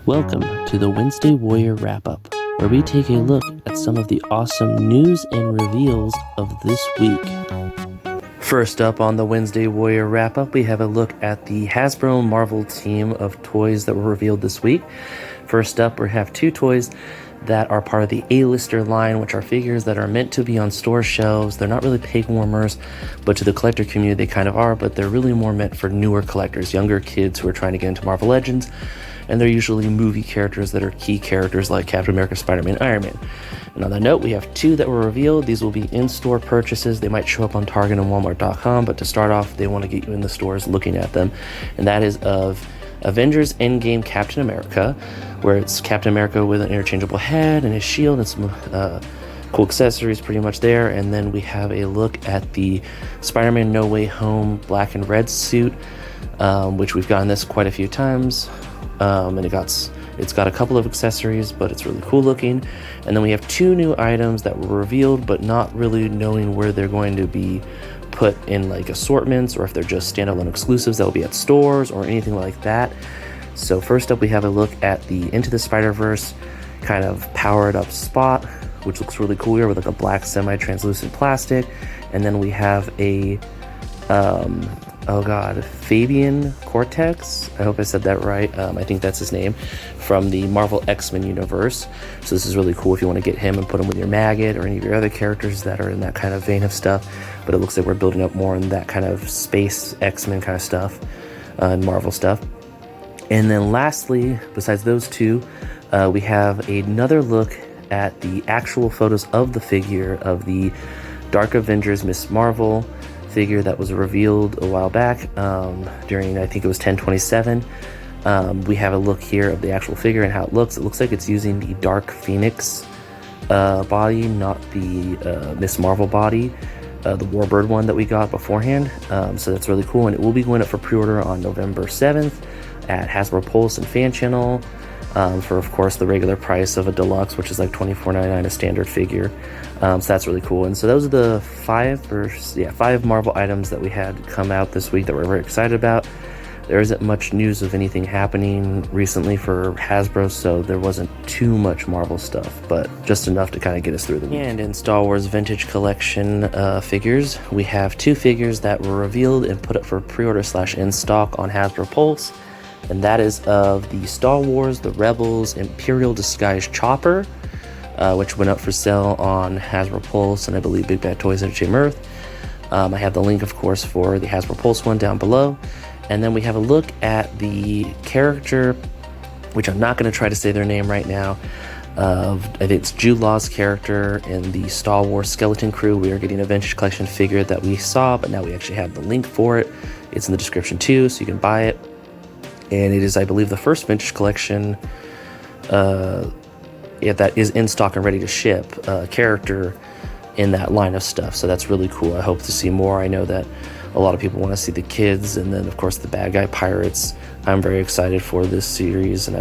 Welcome to the Wednesday Warrior Wrap-Up, where we take a look at some of the awesome news and reveals of this week. First up on the Wednesday Warrior Wrap-Up, we have a look at the Hasbro Marvel team of toys that were revealed this week. First up, we have two toys that are part of the A-lister line, which are figures that are meant to be on store shelves. They're not really peg warmers, but to the collector community they kind of are, but they're really more meant for newer collectors, younger kids who are trying to get into Marvel Legends, and they're usually movie characters that are key characters like Captain America, Spider-Man, Iron Man. And on that note, we have two that were revealed. These will be in-store purchases. They might show up on Target and Walmart.com, but to start off, they want to get you in the stores looking at them, and that is of Avengers Endgame Captain America, where it's Captain America with an interchangeable head and his shield and some cool accessories pretty much there. And then we have a look at the Spider-Man No Way Home black and red suit, which we've gotten this quite a few times, and it's got a couple of accessories, but it's really cool looking. And then we have two new items that were revealed, but not really knowing where they're going to be put in like assortments, or if they're just standalone exclusives that will be at stores or anything like that. So first up, we have a look at the Into the Spider-Verse kind of powered up Spot, which looks really cool here with like a black semi-translucent plastic. And then we have a Fabian Cortex, I hope I said that right, I think that's his name, from the Marvel X-Men universe. So this is really cool if you want to get him and put him with your Maggot or any of your other characters that are in that kind of vein of stuff. But it looks like we're building up more in that kind of space X-Men kind of stuff, and Marvel stuff. And then lastly, besides those two, we have another look at the actual photos of the figure of the Dark Avengers Miss Marvel figure that was revealed a while back during, I think it was 10/27. We have a look here of the actual figure and how it looks. It looks like it's using the Dark Phoenix body, not the Miss Marvel body, the Warbird one that we got beforehand. So that's really cool, and it will be going up for pre-order on November 7th at Hasbro Pulse and Fan Channel, for of course the regular price of a deluxe, which is like $24.99 a standard figure. So that's really cool. And so those are the five Marvel items that we had come out this week that we're very excited about. There isn't much news of anything happening recently for Hasbro, so there wasn't too much Marvel stuff, but just enough to kind of get us through the week. And in Star Wars Vintage Collection figures, we have two figures that were revealed and put up for pre-order / in stock on Hasbro Pulse. And that is of the Star Wars The Rebels Imperial Disguised Chopper, which went up for sale on Hasbro Pulse and I believe Big Bad Toys Entertainment Earth. I have the link, of course, for the Hasbro Pulse one down below. And then we have a look at the character, which I'm not going to try to say their name right now, I think it's Jude Law's character in the Star Wars Skeleton Crew. We are getting a Vintage Collection figure that we saw, but now we actually have the link for it. It's in the description too, so you can buy it. And it is, I believe, the first Vintage Collection that is in stock and ready to ship character in that line of stuff. So that's really cool. I hope to see more. I know that a lot of people want to see the kids, and then of course the bad guy pirates. I'm very excited for this series, and I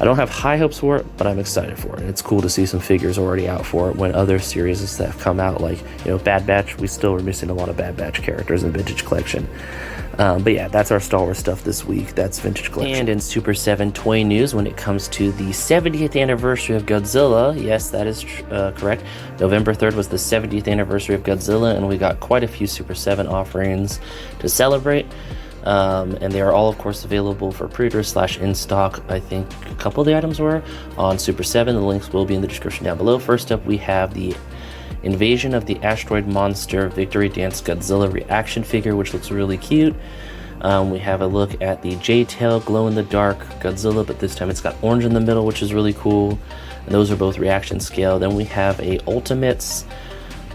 don't have high hopes for it, but I'm excited for it. It's cool to see some figures already out for it when other series that have come out, like, Bad Batch, we still are missing a lot of Bad Batch characters in Vintage Collection. But yeah, that's our Star Wars stuff this week. That's Vintage Collection. And in Super 7 toy news, when it comes to the 70th anniversary of Godzilla, yes, that is correct. November 3rd was the 70th anniversary of Godzilla, and we got quite a few Super 7 offerings to celebrate. And they are all, of course, available for pre-order / in stock. I think a couple of the items were on Super 7. The links will be in the description down below. First up, we have the Invasion of the Asteroid Monster Victory Dance Godzilla reaction figure, which looks really cute. We have a look at the J-Tail glow-in-the-dark Godzilla, but this time it's got orange in the middle, which is really cool. And those are both reaction scale. Then we have a Ultimates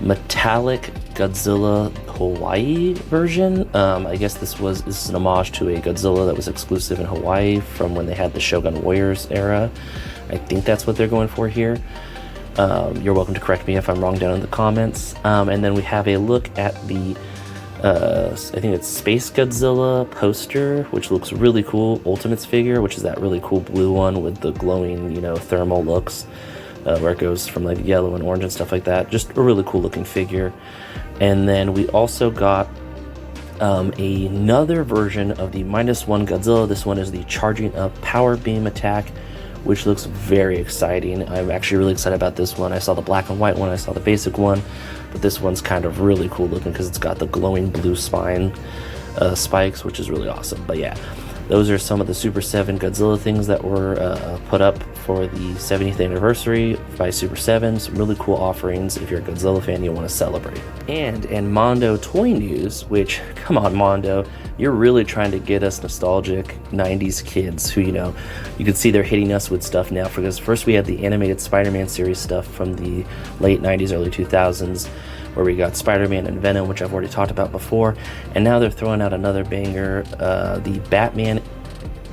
metallic Godzilla Hawaii version. I guess this is an homage to a Godzilla that was exclusive in Hawaii from when they had the Shogun Warriors era. I think that's what they're going for here. You're welcome to correct me if I'm wrong down in the comments. And then we have a look at the I think it's Spacegodzilla poster, which looks really cool. Ultimates figure, which is that really cool blue one with the glowing, thermal looks, where it goes from like yellow and orange and stuff like that. Just a really cool looking figure. And then we also got Another version of the -1 Godzilla. This one is the charging up power beam attack, which looks very exciting. I'm actually really excited about this one. I saw the black and white one, I saw the basic one, but this one's kind of really cool looking because it's got the glowing blue spine spikes, which is really awesome. But yeah, those are some of the Super 7 Godzilla things that were put up for the 70th anniversary by Super 7. Some really cool offerings if you're a Godzilla fan, you'll want to celebrate. And in Mondo toy news, which, come on Mondo, you're really trying to get us nostalgic 90s kids who, you can see they're hitting us with stuff now. Because first we had the animated Spider-Man series stuff from the late 90s, early 2000s, where we got Spider-Man and Venom, which I've already talked about before, and now they're throwing out another banger, the Batman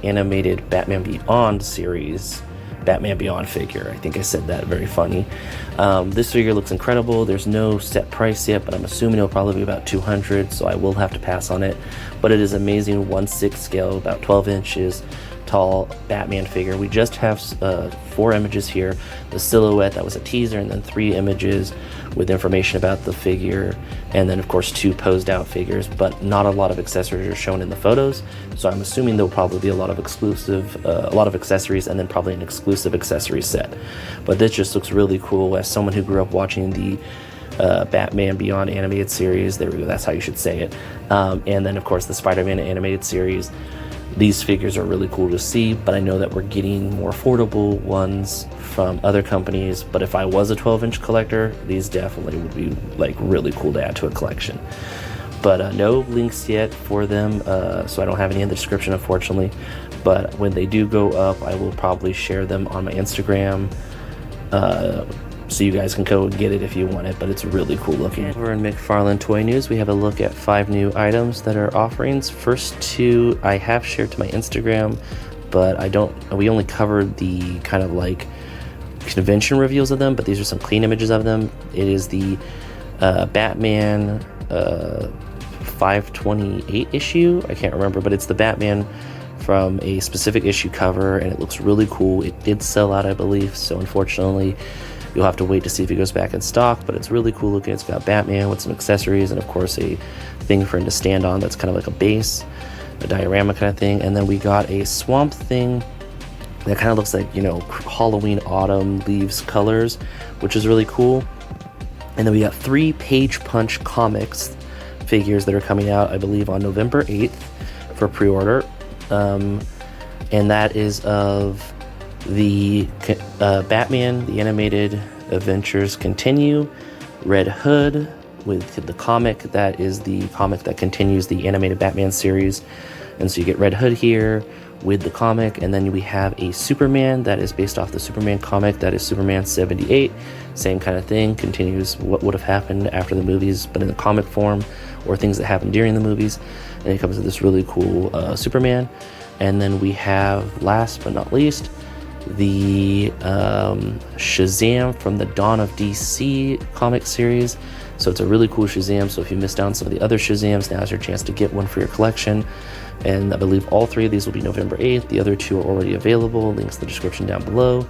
animated Batman Beyond series, Batman Beyond figure. I think I said that very funny. This figure looks incredible. There's no set price yet, but I'm assuming it'll probably be about $200, so I will have to pass on it. But it is amazing, 1/6 scale, about 12 inches tall Batman figure. We just have 4 images here, the silhouette that was a teaser, and then 3 images with information about the figure, and then of course 2 posed out figures, but not a lot of accessories are shown in the photos, so I'm assuming there'll probably be a lot of accessories, and then probably an exclusive accessory set. But this just looks really cool. As someone who grew up watching the Batman Beyond animated series, there we go, that's how you should say it, and then of course the Spider-Man animated series, these figures are really cool to see, but I know that we're getting more affordable ones from other companies. But if I was a 12-inch collector, these definitely would be like really cool to add to a collection. But no links yet for them, so I don't have any in the description, unfortunately. But when they do go up, I will probably share them on my Instagram, so you guys can go and get it if you want it, but it's really cool looking. Over in McFarlane Toy News, we have a look at 5 new items that are offerings. First 2 I have shared to my Instagram, but we only covered the kind of like convention reveals of them, but these are some clean images of them. It is the Batman 528 issue, I can't remember, but it's the Batman from a specific issue cover, and it looks really cool. It did sell out, I believe, so unfortunately you'll have to wait to see if it goes back in stock, but it's really cool looking. It's got Batman with some accessories and of course a thing for him to stand on that's kind of like a base, a diorama kind of thing. And then we got a Swamp Thing that kind of looks like, Halloween autumn leaves colors, which is really cool. And then we got 3 Page Punch Comics figures that are coming out, I believe, on November 8th for pre-order. And that is of the Batman, the animated adventures continue, Red Hood with the comic, that is the comic that continues the animated Batman series, and so you get Red Hood here with the comic. And then we have a Superman that is based off the Superman comic, that is Superman 78, same kind of thing, continues what would have happened after the movies but in the comic form, or things that happened during the movies. And it comes with this really cool Superman. And then we have, last but not least, the Shazam from the Dawn of DC comic series. So it's a really cool Shazam, so if you missed out on some of the other Shazams, now's your chance to get one for your collection. And I believe all 3 of these will be November 8th. The other 2 are already available, links in the description down below.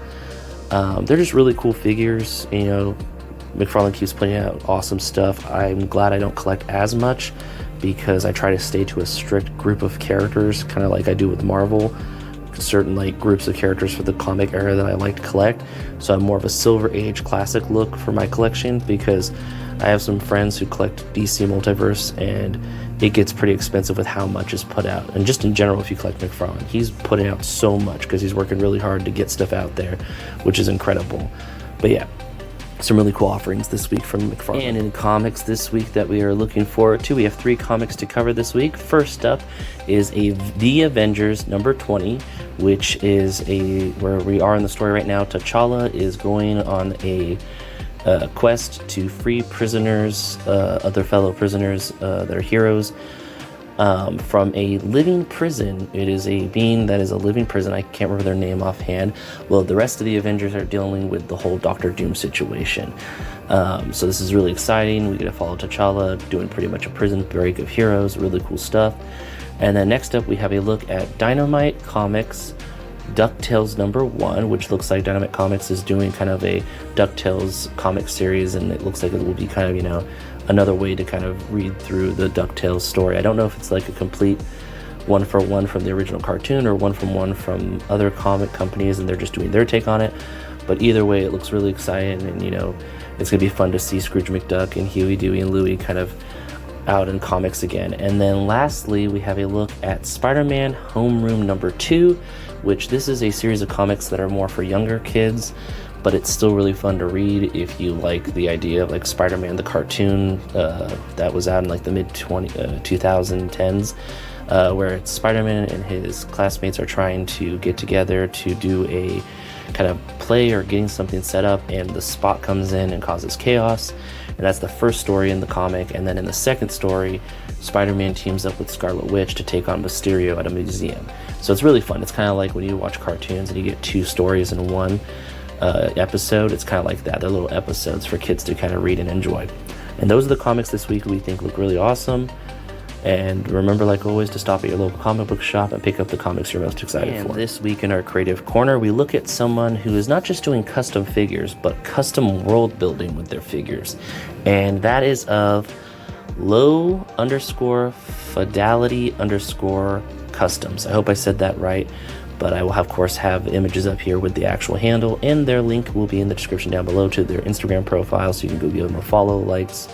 They're just really cool figures. McFarlane keeps putting out awesome stuff. I'm glad I don't collect as much because I try to stay to a strict group of characters, kind of like I do with Marvel. Certain groups of characters for the comic era that I like to collect. So I'm more of a Silver Age classic look for my collection, because I have some friends who collect DC Multiverse and it gets pretty expensive with how much is put out. And just in general, if you collect McFarlane, he's putting out so much because he's working really hard to get stuff out there, which is incredible. But yeah, some really cool offerings this week from McFarlane. And in comics this week that we are looking forward to, we have 3 comics to cover this week. First up is The Avengers number 20, which is where we are in the story right now. T'Challa is going on a quest to free prisoners, other fellow prisoners that are heroes, from a living prison. It is a being that is a living prison. I can't remember their name offhand. Well, the rest of the Avengers are dealing with the whole Doctor Doom situation. So this is really exciting. We get to follow T'Challa doing pretty much a prison break of heroes. Really cool stuff. And then next up, we have a look at Dynamite Comics DuckTales number 1, which looks like Dynamite Comics is doing kind of a DuckTales comic series, and it looks like it will be kind of, another way to kind of read through the DuckTales story. I don't know if it's like a complete one-for-one from the original cartoon or one-from-one from other comic companies and they're just doing their take on it, but either way it looks really exciting, and you know, it's gonna be fun to see Scrooge McDuck and Huey, Dewey, and Louie kind of out in comics again. And then lastly, we have a look at Spider-Man Homeroom number 2, which this is a series of comics that are more for younger kids, but it's still really fun to read if you like the idea of like Spider-Man the cartoon that was out in like the mid-2010s, where it's Spider-Man and his classmates are trying to get together to do a kind of play or getting something set up, and the Spot comes in and causes chaos. And that's the first story in the comic. And then in the second story, Spider-Man teams up with Scarlet Witch to take on Mysterio at a museum. So it's really fun. It's kind of like when you watch cartoons and you get 2 stories in one episode. It's kind of like that. They're little episodes for kids to kind of read and enjoy. And those are the comics this week we think look really awesome. And remember, like always, to stop at your local comic book shop and pick up the comics you're most excited for. This week in our Creative Corner, we look at someone who is not just doing custom figures, but custom world building with their figures. And that is of low_fidelity_customs. I hope I said that right, but I will, of course, have images up here with the actual handle, and their link will be in the description down below to their Instagram profile, so you can go give them a follow, likes,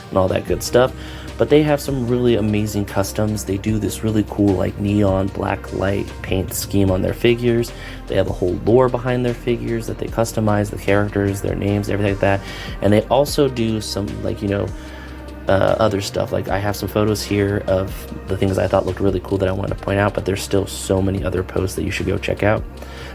and all that good stuff. But they have some really amazing customs. They do this really cool like neon black light paint scheme on their figures. They have a whole lore behind their figures that they customize, the characters, their names, everything like that. And they also do some like, you know, other stuff. Like I have some photos here of the things I thought looked really cool that I wanted to point out, but there's still so many other posts that you should go check out.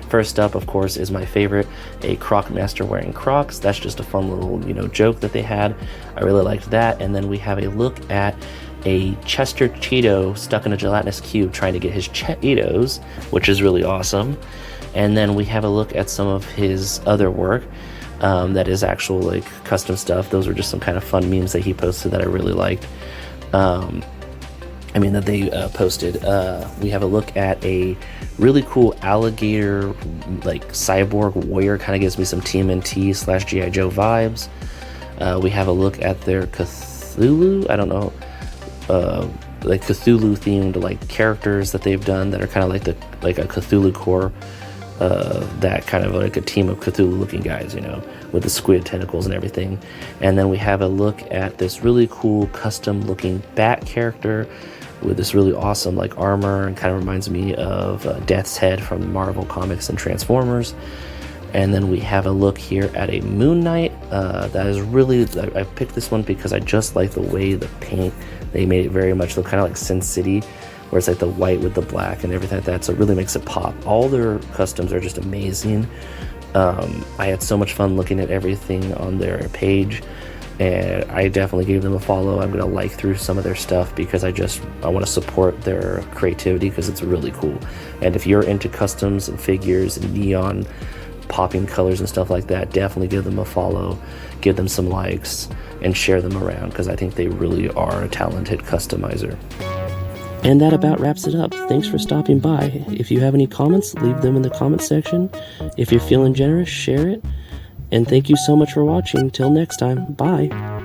First up, of course, is my favorite, a Croc Master wearing Crocs. That's just a fun little, you know, joke that they had. I really liked that. And then we have a look at a Chester Cheeto stuck in a gelatinous cube trying to get his Cheetos, which is really awesome. And then we have a look at some of his other work that is actual like custom stuff. Those were just some kind of fun memes that he posted that I really liked. That they posted. We have a look at a really cool alligator, like cyborg warrior. Kind of gives me some TMNT/G.I. Joe vibes. We have a look at their Cthulhu. I don't know, like Cthulhu themed like characters that they've done that are kind of like a Cthulhu core. That kind of like a team of Cthulhu looking guys, you know, with the squid tentacles and everything. And then we have a look at this really cool custom looking bat character with this really awesome like armor, and kind of reminds me of Death's Head from Marvel Comics and Transformers. And then we have a look here at a Moon Knight that is really, I picked this one because I just like the way the paint, they made it very much look kind of like Sin City, where it's like the white with the black and everything like that, so it really makes it pop. All their customs are just amazing. I had so much fun looking at everything on their page, and I definitely gave them a follow. I'm gonna like through some of their stuff because I want to support their creativity because it's really cool. And if you're into customs and figures and neon popping colors and stuff like that, definitely give them a follow, give them some likes, and share them around because I think they really are a talented customizer. And that about wraps it up. Thanks for stopping by. If you have any comments, leave them in the comment section. If you're feeling generous, share it. And thank you so much for watching. Till next time, bye.